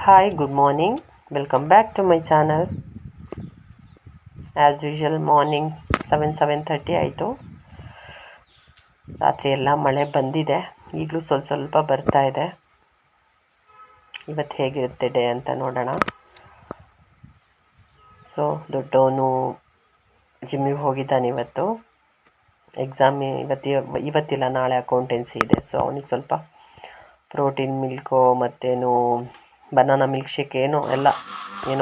Hi, good morning. Welcome back to my channel. As usual, morning 7:30 ಆಯಿತು. ರಾತ್ರಿ ಎಲ್ಲ ಮಳೆ ಬಂದಿದೆ, ಈಗಲೂ ಸ್ವಲ್ಪ ಬರ್ತಾ ಇದೆ. ಇವತ್ತು ಹೇಗಿರುತ್ತೆ ಡೇ ಅಂತ ನೋಡೋಣ. ಸೊ ದೊಡ್ಡವನು ಜಿಮ್ಮಿಗೆ ಹೋಗಿದ್ದಾನೆ. ಇವತ್ತು ಎಕ್ಸಾಮ್ ಇವತ್ತಿಲ್ಲ, ನಾಳೆ ಅಕೌಂಟೆನ್ಸಿ ಇದೆ. ಸೊ ಅವನಿಗೆ ಸ್ವಲ್ಪ ಪ್ರೋಟೀನ್ ಮಿಲ್ಕು ಮತ್ತೇನು ಬನಾನಾ ಮಿಲ್ಕ್ ಶೇಕ್ ಏನೋ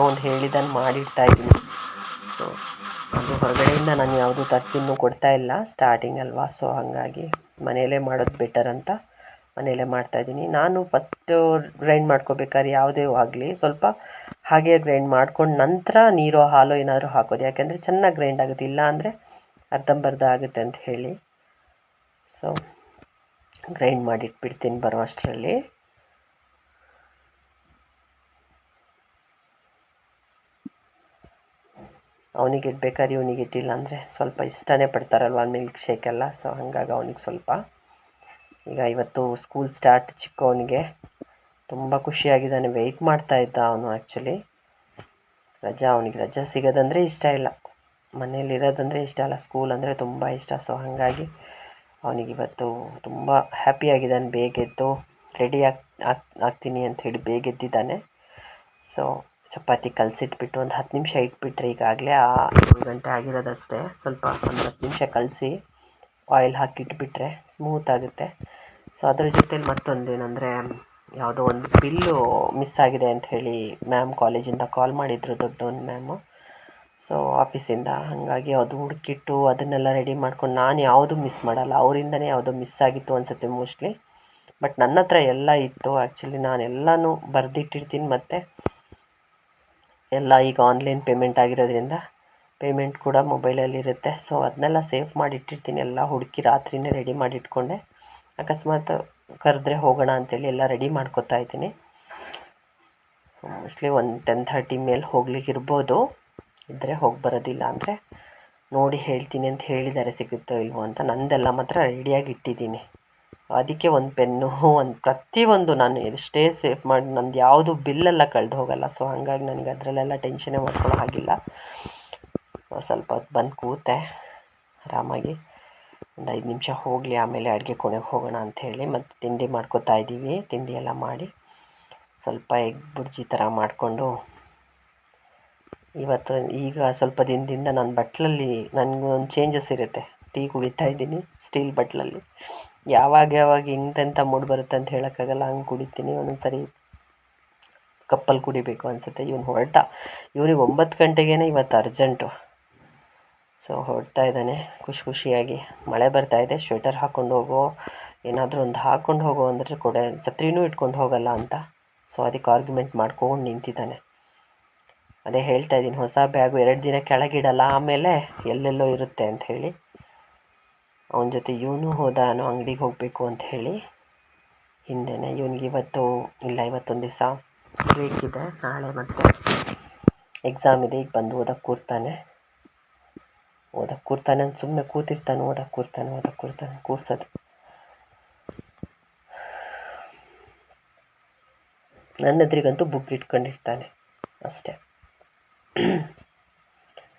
ಒಂದು ಹೇಳಿದ್ದಾನೆ, ಮಾಡಿಡ್ತಾ ಇದ್ದೀನಿ. ಸೊ ಅದು ಹೊರಗಡೆಯಿಂದ ನಾನು ಯಾವುದೂ ತರಿಸಿನ್ನೂ ಕೊಡ್ತಾ ಇಲ್ಲ, ಸ್ಟಾರ್ಟಿಂಗ್ ಅಲ್ವಾ. ಸೊ ಹಾಗಾಗಿ ಮನೆಯಲ್ಲೇ ಮಾಡೋದು ಬೆಟರ್ ಅಂತ ಮನೆಯಲ್ಲೇ ಮಾಡ್ತಾಯಿದ್ದೀನಿ. ನಾನು ಫಸ್ಟು ಗ್ರೈಂಡ್ ಮಾಡ್ಕೋಬೇಕಾದ್ರೆ ಯಾವುದೇ ಆಗಲಿ ಸ್ವಲ್ಪ ಹಾಗೆ ಗ್ರೈಂಡ್ ಮಾಡ್ಕೊಂಡು ನಂತರ ನೀರು ಹಾಲು ಏನಾದರೂ ಹಾಕೋದು, ಯಾಕೆಂದರೆ ಚೆನ್ನಾಗಿ ಗ್ರೈಂಡ್ ಆಗುತ್ತೆ. ಇಲ್ಲ ಅಂದರೆ ಅರ್ಧಂಬರ್ಧ ಆಗುತ್ತೆ ಅಂತ ಹೇಳಿ. ಸೊ ಗ್ರೈಂಡ್ ಮಾಡಿಟ್ಬಿಡ್ತೀನಿ ಬರೋ ಅಷ್ಟರಲ್ಲಿ. ಅವನಿಗೆ ಇಡ್ಬೇಕಾದ್ರೆ ಇವನಿಗೆ ಇಟ್ಟಿಲ್ಲ ಅಂದರೆ ಸ್ವಲ್ಪ ಇಷ್ಟನೇ ಪಡ್ತಾರಲ್ವ ಮಿಲ್ಕ್ ಶೇಕೆಲ್ಲ. ಸೊ ಹಾಗಾಗಿ ಅವನಿಗೆ ಸ್ವಲ್ಪ. ಈಗ ಇವತ್ತು ಸ್ಕೂಲ್ ಸ್ಟಾರ್ಟ್ ಚಿಕ್ಕವನಿಗೆ. ತುಂಬ ಖುಷಿಯಾಗಿದ್ದಾನೆ, ವೆಯ್ಟ್ ಮಾಡ್ತಾ ಇದ್ದ ಅವನು. ಆ್ಯಕ್ಚುಲಿ ಅವನಿಗೆ ರಜಾ ಸಿಗೋದಂದರೆ ಇಷ್ಟ ಇಲ್ಲ, ಮನೇಲಿರೋದಂದರೆ ಇಷ್ಟ ಇಲ್ಲ, ಸ್ಕೂಲ್ ಅಂದರೆ ತುಂಬ ಇಷ್ಟ. ಸೊ ಹಾಗಾಗಿ ಅವನಿಗಿವತ್ತು ತುಂಬ ಹ್ಯಾಪಿಯಾಗಿದ್ದಾನೆ. ಬೇಗ ಎದ್ದು ರೆಡಿ ಆಗ್ತೀನಿ ಅಂತ ಹೇಳಿ ಬೇಗ ಎದ್ದಿದ್ದಾನೆ. ಸೊ ಚಪಾತಿ ಕಲಸಿಟ್ಬಿಟ್ಟು ಒಂದು 10 ನಿಮಿಷ ಇಟ್ಬಿಟ್ರೆ, ಈಗಾಗಲೇ 7 ಗಂಟೆ ಆಗಿರೋದಷ್ಟೇ. ಸ್ವಲ್ಪ ಒಂದು 10 ನಿಮಿಷ ಕಲಸಿ ಆಯಿಲ್ ಹಾಕಿಟ್ಬಿಟ್ರೆ ಸ್ಮೂತ್ ಆಗುತ್ತೆ. ಸೊ ಅದ್ರ ಜೊತೇಲಿ ಮತ್ತೊಂದೇನೆಂದರೆ, ಯಾವುದೋ ಒಂದು ಬಿಲ್ಲು ಮಿಸ್ ಆಗಿದೆ ಅಂತ ಹೇಳಿ ಮ್ಯಾಮ್ ಕಾಲೇಜಿಂದ ಕಾಲ್ ಮಾಡಿದರು, ದೊಡ್ಡವನು ಮ್ಯಾಮು. ಸೊ ಆಫೀಸಿಂದ. ಹಾಗಾಗಿ ಅದು ಹುಡುಕಿಟ್ಟು ಅದನ್ನೆಲ್ಲ ರೆಡಿ ಮಾಡ್ಕೊಂಡು, ನಾನು ಯಾವುದೂ ಮಿಸ್ ಮಾಡಲ್ಲ, ಅವರಿಂದನೇ ಯಾವುದೋ ಮಿಸ್ ಆಗಿತ್ತು ಅನಿಸುತ್ತೆ ಮೋಸ್ಟ್ಲಿ. ಬಟ್ ನನ್ನ ಹತ್ರ ಎಲ್ಲ ಇತ್ತು. ಆ್ಯಕ್ಚುಲಿ ನಾನು ಎಲ್ಲನೂ ಬರೆದಿಟ್ಟಿರ್ತೀನಿ. ಮತ್ತು ಎಲ್ಲ ಈಗ ಆನ್ಲೈನ್ ಪೇಮೆಂಟ್ ಆಗಿರೋದ್ರಿಂದ ಪೇಮೆಂಟ್ ಕೂಡ ಮೊಬೈಲಲ್ಲಿರುತ್ತೆ. ಸೊ ಅದನ್ನೆಲ್ಲ ಸೇವ್ ಮಾಡಿಟ್ಟಿರ್ತೀನಿ. ಎಲ್ಲ ಹುಡುಕಿ ರಾತ್ರಿಯೇ ರೆಡಿ ಮಾಡಿಟ್ಕೊಂಡೆ, ಅಕಸ್ಮಾತ್ ಕರೆದ್ರೆ ಹೋಗೋಣ ಅಂತೇಳಿ ಎಲ್ಲ ರೆಡಿ ಮಾಡ್ಕೊತಾ ಇದ್ದೀನಿ. ಮೋಸ್ಟ್ಲಿ ಒಂದು 10:30 ಮೇಲೆ ಹೋಗ್ಲಿಕ್ಕಿರ್ಬೋದು, ಇದ್ದರೆ ಹೋಗಿ ಬರೋದಿಲ್ಲ ಅಂದರೆ ನೋಡಿ ಹೇಳ್ತೀನಿ ಅಂತ ಹೇಳಿದ್ದಾರೆ, ಸಿಗುತ್ತೋ ಇಲ್ವೋ ಅಂತ. ನಂದೆಲ್ಲ ಮಾತ್ರ ರೆಡಿಯಾಗಿ ಇಟ್ಟಿದ್ದೀನಿ. ಅದಕ್ಕೆ ಒಂದು ಪೆನ್ನು, ಒಂದು ಪ್ರತಿಯೊಂದು ನಾನು ಎಷ್ಟೇ ಸೇಫ್ ಮಾಡಿ ನಂದು ಯಾವುದು ಬಿಲ್ಲೆಲ್ಲ ಕಳೆದು ಹೋಗಲ್ಲ. ಸೊ ಹಾಗಾಗಿ ನನಗೆ ಅದರಲ್ಲೆಲ್ಲ ಟೆನ್ಷನ್ನೇ ಮಾಡ್ಕೊಳ್ಳೋ ಹಾಗಿಲ್ಲ. ಸ್ವಲ್ಪ ಹೊತ್ತು ಬಂದು ಕೂತೆ ಆರಾಮಾಗಿ, ಒಂದು 5 ನಿಮಿಷ ಹೋಗಲಿ, ಆಮೇಲೆ ಅಡುಗೆ ಕೋಣೆಗೆ ಹೋಗೋಣ ಅಂಥೇಳಿ. ಮತ್ತು ತಿಂಡಿ ಮಾಡ್ಕೋತಾ ಇದ್ದೀವಿ. ತಿಂಡಿ ಎಲ್ಲ ಮಾಡಿ ಸ್ವಲ್ಪ ಎಗ್ ಬುರ್ಜಿ ಥರ ಮಾಡಿಕೊಂಡು, ಇವತ್ತು ಈಗ ಸ್ವಲ್ಪ ದಿನದಿಂದ ನನ್ನ ಬಟ್ಲಲ್ಲಿ ನನಗೊಂದು ಚೇಂಜಸ್ ಇರುತ್ತೆ. ಟೀ ಕುಡಿತಾ ಇದ್ದೀನಿ ಸ್ಟೀಲ್ ಬಟ್ಲಲ್ಲಿ. ಯಾವಾಗ ಇಂತೆಂಥ ಮೂಡ್ ಬರುತ್ತೆ ಅಂತ ಹೇಳೋಕ್ಕಾಗಲ್ಲ, ಹಂಗೆ ಕುಡಿತೀನಿ. ಒಂದೊಂದು ಸರಿ ಕಪ್ಪಲ್ಲಿ ಕುಡಿಬೇಕು ಅನಿಸುತ್ತೆ. ಇವನಿಗೆ 9 ಗಂಟೆಗೇ ಇವತ್ತು ಅರ್ಜೆಂಟು. ಸೊ ಹೊರಡ್ತಾ ಇದ್ದಾನೆ ಖುಷಿಯಾಗಿ. ಮಳೆ ಬರ್ತಾ ಇದೆ, ಸ್ವೆಟರ್ ಹಾಕ್ಕೊಂಡು ಹೋಗೋ, ಏನಾದರೂ ಒಂದು ಹಾಕ್ಕೊಂಡು ಹೋಗೋ ಅಂದರೆ ಛತ್ರಿನೂ ಇಟ್ಕೊಂಡು ಹೋಗಲ್ಲ ಅಂತ. ಸೊ ಅದಕ್ಕೆ ಆರ್ಗ್ಯುಮೆಂಟ್ ಮಾಡ್ಕೊಂಡು ನಿಂತಿದ್ದಾನೆ. ಅದೇ ಹೇಳ್ತಾ ಇದ್ದೀನಿ, ಹೊಸ ಬ್ಯಾಗು 2 ದಿನ ಕೆಳಗಿಡಲ್ಲ, ಆಮೇಲೆ ಎಲ್ಲೆಲ್ಲೋ ಇರುತ್ತೆ ಅಂತ ಹೇಳಿ. ಅವನ ಜೊತೆ ಇವನು ಹೋದಾನು ಅಂಗಡಿಗೆ ಹೋಗಬೇಕು ಅಂತ ಹೇಳಿ ಹಿಂದೆನೇ. ಇವನಿಗೆ ಇವತ್ತೊಂದು ದಿವಸ ಬ್ರೇಕ್ ಇದೆ, ನಾಳೆ ಮತ್ತೆ ಎಕ್ಸಾಮ್ ಇದೆ. ಈಗ ಬಂದು ಓದಕ್ಕೆ ಕೂರ್ತಾನೆ ಅಂತ ಸುಮ್ಮನೆ ಕೂತಿರ್ತಾನೆ. ಓದಕ್ಕೆ ಕೂರ್ತಾನೆ ಕೂರ್ಸೋದು. ನನ್ನ ಎದುರಿಗಂತೂ ಬುಕ್ ಇಟ್ಕೊಂಡಿರ್ತಾನೆ ಅಷ್ಟೇ.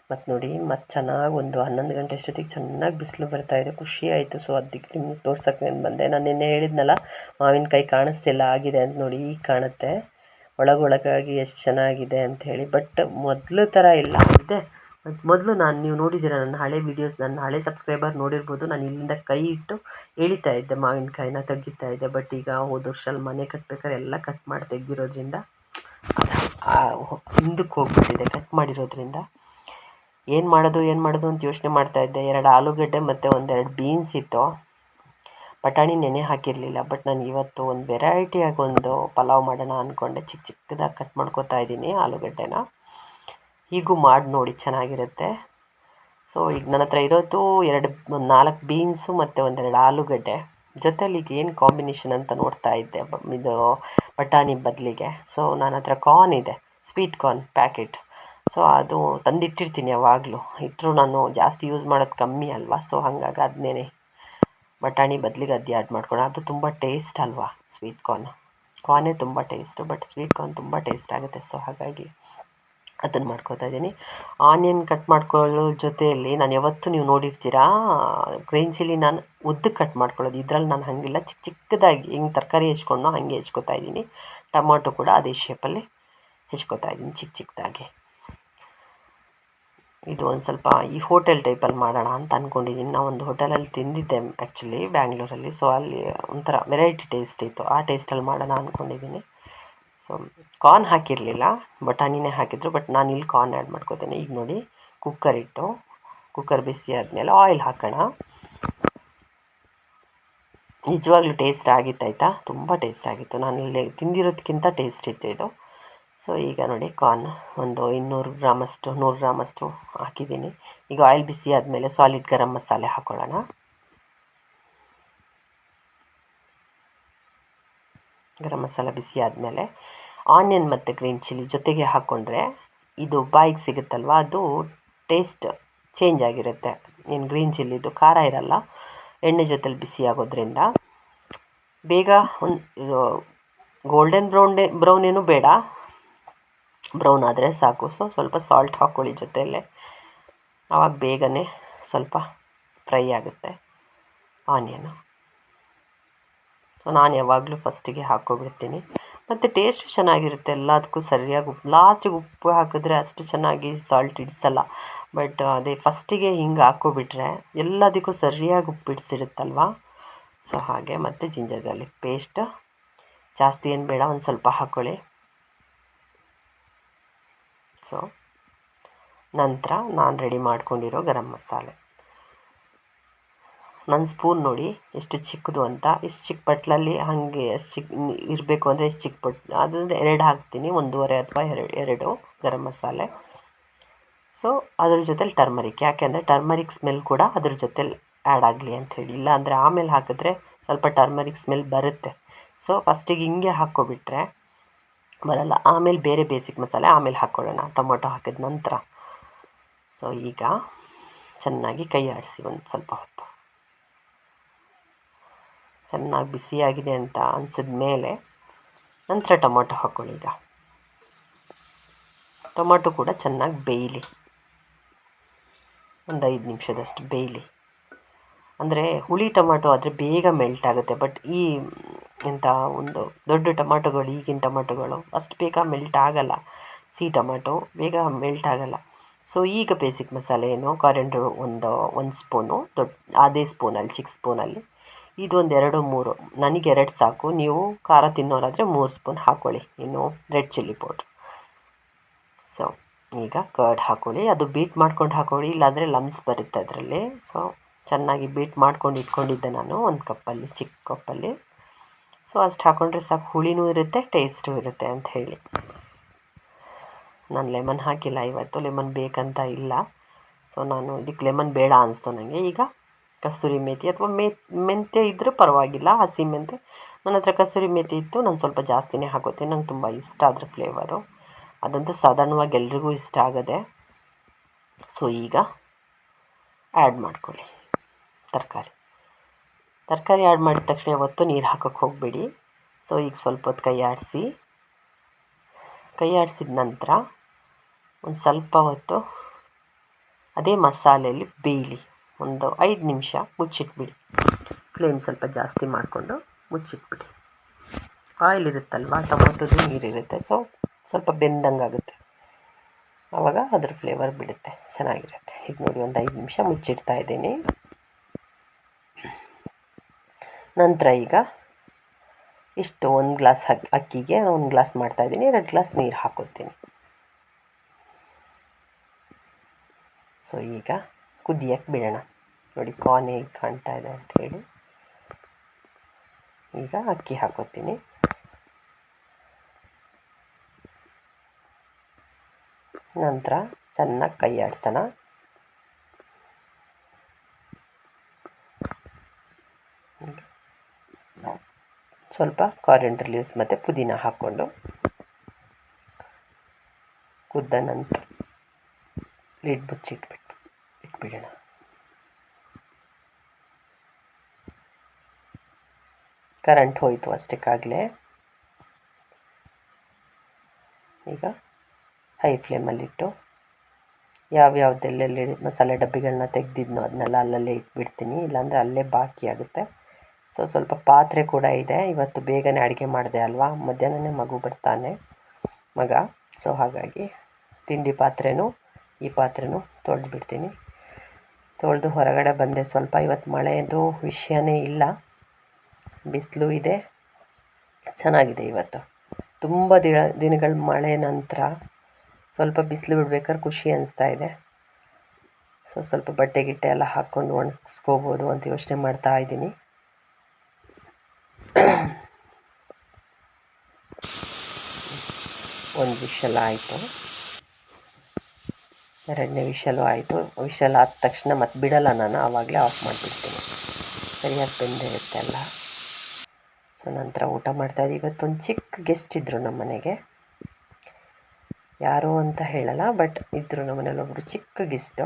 ಮತ್ತು ನೋಡಿ, ಮತ್ತು ಚೆನ್ನಾಗಿ ಒಂದು 11 ಗಂಟೆ ಅಷ್ಟೊತ್ತಿಗೆ ಚೆನ್ನಾಗಿ ಬಿಸಿಲು ಬರ್ತಾಯಿದೆ. ಖುಷಿ ಆಯಿತು. ಸೊ ಅದಕ್ಕೆ ನಿಮ್ಗೆ ತೋರ್ಸೋಕ್ಕೆ ಬಂದೆ. ನಾನು ನಿನ್ನೆ ಹೇಳಿದ್ನಲ್ಲ, ಮಾವಿನಕಾಯಿ ಕಾಣಿಸ್ತಿಲ್ಲ, ಆಗಿದೆ ಅಂತ. ನೋಡಿ ಈಗ ಕಾಣುತ್ತೆ, ಒಳಗಾಗಿ ಎಷ್ಟು ಚೆನ್ನಾಗಿದೆ ಅಂಥೇಳಿ. ಬಟ್ ಮೊದಲು ಥರ ಇಲ್ಲ ಇದೆ. ಮೊದಲು ನೀವು ನೋಡಿದ್ದೀರ ನನ್ನ ಹಳೆ ವೀಡಿಯೋಸ್, ನನ್ನ ಹಳೆ ಸಬ್ಸ್ಕ್ರೈಬರ್ ನೋಡಿರ್ಬೋದು. ನಾನು ಇಲ್ಲಿಂದ ಕೈ ಇಟ್ಟು ಎಳಿತಾ ಇದ್ದೆ, ಮಾವಿನಕಾಯಿನ ತೆಗಿತಾ ಇದ್ದೆ. ಬಟ್ ಈಗ ಹೋದ ವರ್ಷದಲ್ಲಿ ಮನೆ ಕಟ್ಬೇಕಾದ್ರೆ ಎಲ್ಲ ಕಟ್ ಮಾಡಿ ತೆಗ್ದಿರೋದ್ರಿಂದ ಹಿಂದಕ್ಕೆ ಹೋಗ್ಬಿಟ್ಟಿದೆ. ಕಟ್ ಮಾಡಿರೋದ್ರಿಂದ ಏನು ಮಾಡೋದು ಅಂತ ಯೋಚನೆ ಮಾಡ್ತಾಯಿದ್ದೆ. 2 ಆಲೂಗಡ್ಡೆ ಮತ್ತು 1-2 ಬೀನ್ಸ್ ಇತ್ತು. ಬಟಾಣಿ ನೆನೆ ಹಾಕಿರಲಿಲ್ಲ. ಬಟ್ ನನಗೆ ಇವತ್ತು ಒಂದು ವೆರೈಟಿಯಾಗಿ ಒಂದು ಪಲಾವ್ ಮಾಡೋಣ ಅಂದ್ಕೊಂಡೆ. ಚಿಕ್ಕದಾಗಿ ಕಟ್ ಮಾಡ್ಕೊತಾ ಇದ್ದೀನಿ ಆಲೂಗಡ್ಡೆನ. ಹೀಗೂ ಮಾಡಿ ನೋಡಿ, ಚೆನ್ನಾಗಿರುತ್ತೆ. ಸೊ ಈಗ ನನ್ನ ಹತ್ರ ಇರೋದು 4 ಬೀನ್ಸು ಮತ್ತು 1-2 ಆಲೂಗಡ್ಡೆ. ಜೊತೆಲಿ ಈಗ ಏನು ಕಾಂಬಿನೇಷನ್ ಅಂತ ನೋಡ್ತಾ ಇದ್ದೆ, ಇದು ಬಟಾಣಿ ಬದಲಿಗೆ. ಸೊ ನನ್ನ ಹತ್ರ ಕಾರ್ನ್ ಇದೆ, ಸ್ವೀಟ್ ಕಾರ್ನ್ ಪ್ಯಾಕೆಟ್. ಸೊ ಅದು ತಂದಿಟ್ಟಿರ್ತೀನಿ ಯಾವಾಗಲೂ. ಇಟ್ಟರು ನಾನು ಜಾಸ್ತಿ ಯೂಸ್ ಮಾಡೋದು ಕಮ್ಮಿ ಅಲ್ವಾ. ಸೊ ಹಾಗಾಗಿ ಅದನ್ನೇ ಬಟಾಣಿ ಬದಲಿಗೆ ಅದು ಆ್ಯಡ್ ಮಾಡ್ಕೊಂಡು, ಅದು ತುಂಬ ಟೇಸ್ಟ್ ಅಲ್ವಾ ಸ್ವೀಟ್ ಕಾರ್ನ್. ಕಾರ್ನೇ ತುಂಬ ಟೇಸ್ಟು, ಬಟ್ ಸ್ವೀಟ್ ಕಾರ್ನ್ ತುಂಬ ಟೇಸ್ಟ್ ಆಗುತ್ತೆ. ಸೊ ಹಾಗಾಗಿ ಅದನ್ನು ಮಾಡ್ಕೊತಾ ಇದ್ದೀನಿ. ಆನಿಯನ್ ಕಟ್ ಮಾಡ್ಕೊಳ್ಳೋ ಜೊತೆಯಲ್ಲಿ ನಾನು ಯಾವತ್ತೂ ನೀವು ನೋಡಿರ್ತೀರಾ, ಗ್ರೀನ್ ಚಿಲ್ಲಿ ನಾನು ಉದ್ದಕ್ಕೆ ಕಟ್ ಮಾಡ್ಕೊಳ್ಳೋದು. ಇದರಲ್ಲಿ ನಾನು ಹಾಗಿಲ್ಲ, ಚಿಕ್ಕ ಚಿಕ್ಕದಾಗಿ ಹಿಂಗೆ ತರಕಾರಿ ಹೆಚ್ಕೊಂಡೋ ಹಾಗೆ ಹೆಚ್ಕೊತಾ ಇದ್ದೀನಿ. ಟೊಮೊಟೊ ಕೂಡ ಅದೇ ಶೇಪಲ್ಲಿ ಹೆಚ್ಕೊತಾ ಇದ್ದೀನಿ ಚಿಕ್ಕ ಚಿಕ್ಕದಾಗಿ. ಇದು ಒಂದು ಸ್ವಲ್ಪ ಈ ಹೋಟೆಲ್ ಟೈಪಲ್ಲಿ ಮಾಡೋಣ ಅಂತ ಅಂದ್ಕೊಂಡಿದ್ದೀನಿ. ನಾವು ಒಂದು ಹೋಟೆಲಲ್ಲಿ ತಿಂದಿದ್ದೆ ಆ್ಯಕ್ಚುಲಿ ಬ್ಯಾಂಗ್ಳೂರಲ್ಲಿ. ಸೊ ಅಲ್ಲಿ ಒಂಥರ ವೆರೈಟಿ ಟೇಸ್ಟ್ ಇತ್ತು, ಆ ಟೇಸ್ಟಲ್ಲಿ ಮಾಡೋಣ ಅಂದ್ಕೊಂಡಿದ್ದೀನಿ. ಸೊ ಕಾರ್ನ್ ಹಾಕಿರಲಿಲ್ಲ, ಬಟಾಣಿನೇ ಹಾಕಿದ್ರು, ಬಟ್ ನಾನು ಇಲ್ಲಿ ಕಾರ್ನ್ ಆ್ಯಡ್ ಮಾಡ್ಕೋತೀನಿ. ಈಗ ನೋಡಿ ಕುಕ್ಕರ್ ಬಿಸಿ ಆದಮೇಲೆ ಆಯಿಲ್ ಹಾಕೋಣ. ನಿಜವಾಗ್ಲೂ ಟೇಸ್ಟ್ ಆಗಿತ್ತಾಯ್ತಾ, ತುಂಬ ಟೇಸ್ಟ್ ಆಗಿತ್ತು. ನಾನು ಇಲ್ಲಿ ತಿಂದಿರೋದಕ್ಕಿಂತ ಟೇಸ್ಟ್ ಇತ್ತು ಇದು. ಸೊ ಈಗ ನೋಡಿ ಕಾರ್ನ್ ಒಂದು 200 ಗ್ರಾಮಷ್ಟು 100 ಗ್ರಾಮಷ್ಟು ಹಾಕಿದ್ದೀನಿ. ಈಗ ಆಯಿಲ್ ಬಿಸಿ ಆದಮೇಲೆ ಸಾಲಿಡ್ ಗರಂ ಮಸಾಲೆ ಹಾಕ್ಕೊಳ್ಳೋಣ. ಗರಂ ಮಸಾಲ ಬಿಸಿ ಆದಮೇಲೆ ಆನಿಯನ್ ಮತ್ತು ಗ್ರೀನ್ ಚಿಲ್ಲಿ ಜೊತೆಗೆ ಹಾಕ್ಕೊಂಡ್ರೆ ಇದು ಬಾಯಿಗೆ ಸಿಗುತ್ತಲ್ವ, ಅದು ಟೇಸ್ಟ್ ಚೇಂಜ್ ಆಗಿರುತ್ತೆ. ಏನು ಗ್ರೀನ್ ಚಿಲ್ಲಿದು ಖಾರ ಇರಲ್ಲ, ಎಣ್ಣೆ ಜೊತೆಲಿ ಬಿಸಿ ಆಗೋದ್ರಿಂದ ಬೇಗ ಒಂದು ಗೋಲ್ಡನ್ ಬ್ರೌನ್ ಏನೂ ಬೇಡ, ಬ್ರೌನ್ ಆದರೆ ಸಾಕು. ಸೊ ಸ್ವಲ್ಪ ಸಾಲ್ಟ್ ಹಾಕ್ಕೊಳ್ಳಿ ಜೊತೆಯಲ್ಲೇ, ಆವಾಗ ಬೇಗನೆ ಸ್ವಲ್ಪ ಫ್ರೈ ಆಗುತ್ತೆ ಆನಿಯನು. ನಾನು ಯಾವಾಗಲೂ ಫಸ್ಟಿಗೆ ಹಾಕ್ಕೊಬಿಡ್ತೀನಿ, ಮತ್ತು ಟೇಸ್ಟು ಚೆನ್ನಾಗಿರುತ್ತೆ. ಎಲ್ಲದಕ್ಕೂ ಸರಿಯಾಗಿ ಲಾಸ್ಟಿಗೆ ಉಪ್ಪು ಹಾಕಿದ್ರೆ ಅಷ್ಟು ಚೆನ್ನಾಗಿ ಸಾಲ್ಟ್ ಹಿಡಿಸಲ್ಲ. ಬಟ್ ಅದೇ ಫಸ್ಟಿಗೆ ಹಿಂಗೆ ಹಾಕ್ಕೊಬಿಟ್ರೆ ಎಲ್ಲದಕ್ಕೂ ಸರಿಯಾಗಿ ಉಪ್ಪು ಹಿಡಿಸಿರುತ್ತಲ್ವ. ಸೊ ಹಾಗೆ. ಮತ್ತು ಜಿಂಜರ್ ಗಾರ್ಲಿಕ್ ಪೇಸ್ಟ್ ಜಾಸ್ತಿ ಏನು ಬೇಡ, ಒಂದು ಸ್ವಲ್ಪ ಹಾಕ್ಕೊಳ್ಳಿ. ಸೊ ನಂತರ ನಾನು ರೆಡಿ ಮಾಡ್ಕೊಂಡಿರೋ ಗರಂ ಮಸಾಲೆ, ನನ್ನ ಸ್ಪೂನ್ ನೋಡಿ ಎಷ್ಟು ಚಿಕ್ಕದು ಅಂತ. ಇಷ್ಟು ಚಿಕ್ಕ ಬಟ್ಲಲ್ಲಿ ಹಾಗೆ ಎಷ್ಟು ಚಿಕ್ಕ ಇರಬೇಕು ಅಂದರೆ ಎಷ್ಟು ಚಿಕ್ಕ ಬಟ್, ಅದಂದರೆ 2 ಹಾಕ್ತೀನಿ, 1.5 ಅಥವಾ 2 ಗರಂ ಮಸಾಲೆ. ಸೊ ಅದ್ರ ಜೊತೆಲಿ ಟರ್ಮರಿಕ್, ಯಾಕೆಂದರೆ ಟರ್ಮರಿಕ್ ಸ್ಮೆಲ್ ಕೂಡ ಅದ್ರ ಜೊತೆಲಿ ಆ್ಯಡ್ ಆಗಲಿ ಅಂಥೇಳಿ. ಇಲ್ಲ ಅಂದರೆ ಆಮೇಲೆ ಹಾಕಿದ್ರೆ ಸ್ವಲ್ಪ ಟರ್ಮರಿಕ್ ಸ್ಮೆಲ್ ಬರುತ್ತೆ. ಸೊ ಫಸ್ಟಿಗೆ ಹಿಂಗೆ ಹಾಕ್ಕೊಬಿಟ್ರೆ ಬರಲ್ಲ. ಆಮೇಲೆ ಬೇರೆ ಬೇಸಿಕ್ ಮಸಾಲೆ ಆಮೇಲೆ ಹಾಕ್ಕೊಳ್ಳೋಣ ಟೊಮೊಟೊ ಹಾಕಿದ ನಂತರ. ಸೊ ಈಗ ಚೆನ್ನಾಗಿ ಕೈ ಆಡಿಸಿ ಒಂದು ಸ್ವಲ್ಪ ಹೊತ್ತು. ಚೆನ್ನಾಗಿ ಬಿಸಿಯಾಗಿದೆ ಅಂತ ಅನಿಸಿದ ಮೇಲೆ ನಂತರ ಟೊಮೊಟೊ ಹಾಕ್ಕೊಳ್ಳಿ. ಈಗ ಟೊಮೊಟೊ ಕೂಡ ಚೆನ್ನಾಗಿ ಬೇಯಲಿ, ಒಂದು 5 ನಿಮಿಷದಷ್ಟು ಬೇಯಲಿ. ಅಂದರೆ ಹುಳಿ ಟೊಮೊಟೊ ಆದರೆ ಬೇಗ ಮೆಲ್ಟ್ ಆಗುತ್ತೆ, ಬಟ್ ಈ ಇಂಥ ಒಂದು ದೊಡ್ಡ ಟೊಮೊಟೊಗಳು, ಈಗಿನ ಟೊಮೊಟೊಗಳು ಅಷ್ಟು ಬೇಗ ಮೆಲ್ಟ್ ಆಗಲ್ಲ. ಸಿಹಿ ಟೊಮೊಟೊ ಬೇಗ ಮೆಲ್ಟ್ ಆಗಲ್ಲ. ಸೊ ಈಗ ಬೇಸಿಕ್ ಮಸಾಲೆ ಏನು, ಕಾರಿಯಂಡರ್ ಒಂದು ಸ್ಪೂನು, ಅದೇ ಸ್ಪೂನಲ್ಲಿ ಚಿಕ್ಕ ಸ್ಪೂನಲ್ಲಿ ಇದೊಂದು 2-3, ನನಗೆ 2 ಸಾಕು. ನೀವು ಖಾರ ತಿನ್ನೋರಾದರೆ 3 ಸ್ಪೂನ್ ಹಾಕ್ಕೊಳ್ಳಿ. ಇನ್ನು ರೆಡ್ ಚಿಲ್ಲಿ ಪೌಡ್ರ್. ಸೊ ಈಗ ಕರ್ಡ್ ಹಾಕ್ಕೊಳ್ಳಿ, ಅದು ಬೀಟ್ ಮಾಡ್ಕೊಂಡು ಹಾಕ್ಕೊಳ್ಳಿ, ಇಲ್ಲಾಂದರೆ ಲಮ್ಸ್ ಬರುತ್ತೆ ಅದರಲ್ಲಿ. ಸೊ ಚೆನ್ನಾಗಿ ಬೀಟ್ ಮಾಡ್ಕೊಂಡು ಇಟ್ಕೊಂಡಿದ್ದೆ ನಾನು ಒಂದು ಕಪ್ಪಲ್ಲಿ, ಚಿಕ್ಕ ಕಪ್ಪಲ್ಲಿ. ಸೊ ಅಷ್ಟು ಹಾಕ್ಕೊಂಡ್ರೆ ಸಾಕು, ಹುಳಿನೂ ಇರುತ್ತೆ ಟೇಸ್ಟು ಇರುತ್ತೆ ಅಂತ ಹೇಳಿ. ನಾನು ಲೆಮನ್ ಹಾಕಿಲ್ಲ ಇವತ್ತು, ಲೆಮನ್ ಬೇಕಂತ ಇಲ್ಲ. ಸೊ ನಾನು ಇದಕ್ಕೆ ಲೆಮನ್ ಬೇಡ ಅನಿಸ್ತು ನನಗೆ. ಈಗ ಕಸೂರಿ ಮೇಥಿ ಅಥವಾ ಮೆಂತ್ಯ ಇದ್ದರೂ ಪರವಾಗಿಲ್ಲ, ಹಸಿ ಮೆಂತ್ಯ. ನನ್ನ ಹತ್ರ ಕಸೂರಿ ಮೇಥಿ ಇತ್ತು, ನಾನು ಸ್ವಲ್ಪ ಜಾಸ್ತಿನೇ ಹಾಕೋತೀನಿ, ನಂಗೆ ತುಂಬ ಇಷ್ಟ ಅದ್ರ ಫ್ಲೇವರು. ಅದಂತೂ ಸಾಧಾರಣವಾಗಿ ಎಲ್ರಿಗೂ ಇಷ್ಟ ಆಗದೆ. ಸೊ ಈಗ ಆ್ಯಡ್ ಮಾಡ್ಕೊಳ್ಳಿ ತರಕಾರಿ ಆ್ಯಡ್ ಮಾಡಿದ ತಕ್ಷಣ ಯಾವತ್ತೂ ನೀರು ಹಾಕೋಕ್ಕೆ ಹೋಗಬೇಡಿ. ಸೊ ಈಗ ಸ್ವಲ್ಪ ಹೊತ್ತು ಕೈ ಆಡಿಸಿದ ನಂತರ ಒಂದು ಸ್ವಲ್ಪ ಹೊತ್ತು ಅದೇ ಮಸಾಲೆಯಲ್ಲಿ ಬೇಯಲಿ, ಒಂದು 5 ನಿಮಿಷ ಮುಚ್ಚಿಟ್ಬಿಡಿ. ಫ್ಲೇಮ್ ಸ್ವಲ್ಪ ಜಾಸ್ತಿ ಮಾಡಿಕೊಂಡು ಮುಚ್ಚಿಟ್ಬಿಡಿ. ಆಯಿಲ್ ಇರುತ್ತಲ್ವ, ಟೊಮೊಟೊದು ನೀರಿರುತ್ತೆ, ಸೊ ಸ್ವಲ್ಪ ಬೆಂದಂಗಾಗುತ್ತೆ, ಆವಾಗ ಅದ್ರ ಫ್ಲೇವರ್ ಬಿಡುತ್ತೆ, ಚೆನ್ನಾಗಿರುತ್ತೆ. ಈಗ ನೋಡಿ ಒಂದು 5 ನಿಮಿಷ ಮುಚ್ಚಿಡ್ತಾ ಇದ್ದೀನಿ. ನಂತರ ಈಗ ಇಷ್ಟು 1 ಗ್ಲಾಸ್ ಅಕ್ಕಿಗೆ 1 ಗ್ಲಾಸ್ ಮಾಡ್ತಾಯಿದ್ದೀನಿ, 2 ಗ್ಲಾಸ್ ನೀರು ಹಾಕೋತೀನಿ. ಸೊ ಈಗ ಕುದಿಯಕ್ಕೆ ಬಿಡೋಣ. ನೋಡಿ ಕಾರ್ನ್ ಹೇಗೆ ಕಾಣ್ತಾ ಇದೆ ಅಂಥೇಳಿ. ಈಗ ಅಕ್ಕಿ ಹಾಕೋತೀನಿ. ನಂತರ ಚೆನ್ನಾಗಿ ಕೈ ಆಡಿಸೋಣ. ಸ್ವಲ್ಪ ಕಾರಿಯಂಡರ್ ಲೀವ್ಸ್ ಮತ್ತು ಪುದೀನ ಹಾಕ್ಕೊಂಡು ಕುದ್ದ ನಂತರ ಲಿಡ್ ಇಟ್ಬಿಡೋಣ. ಕರೆಂಟ್ ಹೋಯಿತು ಅಷ್ಟಕ್ಕಾಗಲೇ. ಈಗ ಹೈ ಫ್ಲೇಮಲ್ಲಿಟ್ಟು ಯಾವ್ಯಾವ್ದೆಲ್ಲೆಲ್ಲಿ ಮಸಾಲೆ ಡಬ್ಬಿಗಳನ್ನ ತೆಗೆದಿದ್ನೋ ಅದನ್ನೆಲ್ಲ ಅಲ್ಲಲ್ಲೇ ಇಟ್ಬಿಡ್ತೀನಿ, ಇಲ್ಲಾಂದರೆ ಅಲ್ಲೇ ಬಾಕಿ ಆಗುತ್ತೆ. ಸೊ ಸ್ವಲ್ಪ ಪಾತ್ರೆ ಕೂಡ ಇದೆ, ಇವತ್ತು ಬೇಗನೆ ಅಡುಗೆ ಮಾಡಿದೆ ಅಲ್ವಾ, ಮಧ್ಯಾಹ್ನನೇ ಮಗು ಬರ್ತಾನೆ ಮಗ, ಸೊ ಹಾಗಾಗಿ ತಿಂಡಿ ಪಾತ್ರೆನೂ ಈ ಪಾತ್ರೆನೂ ತೊಳೆದ್ಬಿಡ್ತೀನಿ. ತೊಳೆದು ಹೊರಗಡೆ ಬಂದೆ. ಸ್ವಲ್ಪ ಇವತ್ತು ಮಳೆಯದು ವಿಷಯನೇ ಇಲ್ಲ, ಬಿಸಿಲು ಇದೆ, ಚೆನ್ನಾಗಿದೆ ಇವತ್ತು. ತುಂಬ ದಿನಗಳ ಮಳೆ ನಂತರ ಸ್ವಲ್ಪ ಬಿಸಿಲು ಬಿಡ್ಬೇಕಾದ್ರೆ ಖುಷಿ ಅನಿಸ್ತಾ ಇದೆ. ಸೊ ಸ್ವಲ್ಪ ಬಟ್ಟೆ ಗಿಟ್ಟೆ ಎಲ್ಲ ಹಾಕ್ಕೊಂಡು ಒಣಗಿಸ್ಕೋಬೋದು ಅಂತ ಯೋಚನೆ ಮಾಡ್ತಾ ಇದ್ದೀನಿ. ಒಂದು ವಿಷಲ್ ಆಯಿತು, ಎರಡನೇ ವಿಷಲು ಆಯಿತು. ವಿಷಲ್ ಆದ ತಕ್ಷಣ ಮತ್ತೆ ಬಿಡಲ್ಲ ನಾನು, ಆವಾಗಲೇ ಆಫ್ ಮಾಡಿಬಿಡ್ತೀನಿ, ಸರಿಯಾಗಿ ಬೆಂದಿರುತ್ತೆ ಎಲ್ಲ. ಸೊ ನಂತರ ಊಟ ಮಾಡ್ತಾಯಿದ್ದೆ. ಇವತ್ತೊಂದು ಚಿಕ್ಕ ಗೆಸ್ಟ್ ಇದ್ದರು ನಮ್ಮ ಮನೆಗೆ, ಯಾರು ಅಂತ ಹೇಳಲ್ಲ, ಬಟ್ ಇದ್ದರು ನಮ್ಮ ಮನೇಲಿ ಒಬ್ಬರು ಚಿಕ್ಕ ಗೆಸ್ಟು.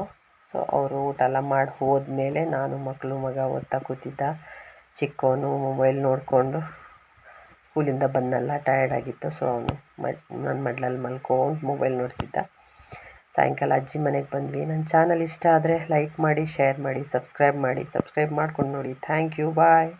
ಸೊ ಅವರು ಊಟ ಎಲ್ಲ ಮಾಡಿ ಹೋದ್ಮೇಲೆ ನಾನು ಮಕ್ಕಳು ಮಗ ಓದ್ತಾ ಕೂತಿದ್ದ. ಚಿಕ್ಕವನು ಮೊಬೈಲ್ ನೋಡಿಕೊಂಡು ಸ್ಕೂಲಿಂದ ಬಂದಲ್ಲ, ಟಯರ್ಡ್ ಆಗಿತ್ತು, ಸೊ ಅವನು ನನ್ನ ಮಡ್ಲಲ್ಲಿ ಮಲ್ಕೊಂಡು ಮೊಬೈಲ್ ನೋಡ್ತಿದ್ದ. ಸಾಯಂಕಾಲ ಅಜ್ಜಿ ಮನೆಗೆ ಬಂದ್ವಿ. ನನ್ನ ಚಾನಲ್ ಇಷ್ಟ ಆದರೆ ಲೈಕ್ ಮಾಡಿ, ಶೇರ್ ಮಾಡಿ, ಸಬ್ಸ್ಕ್ರೈಬ್ ಮಾಡ್ಕೊಂಡು ನೋಡಿ. Thank you, bye.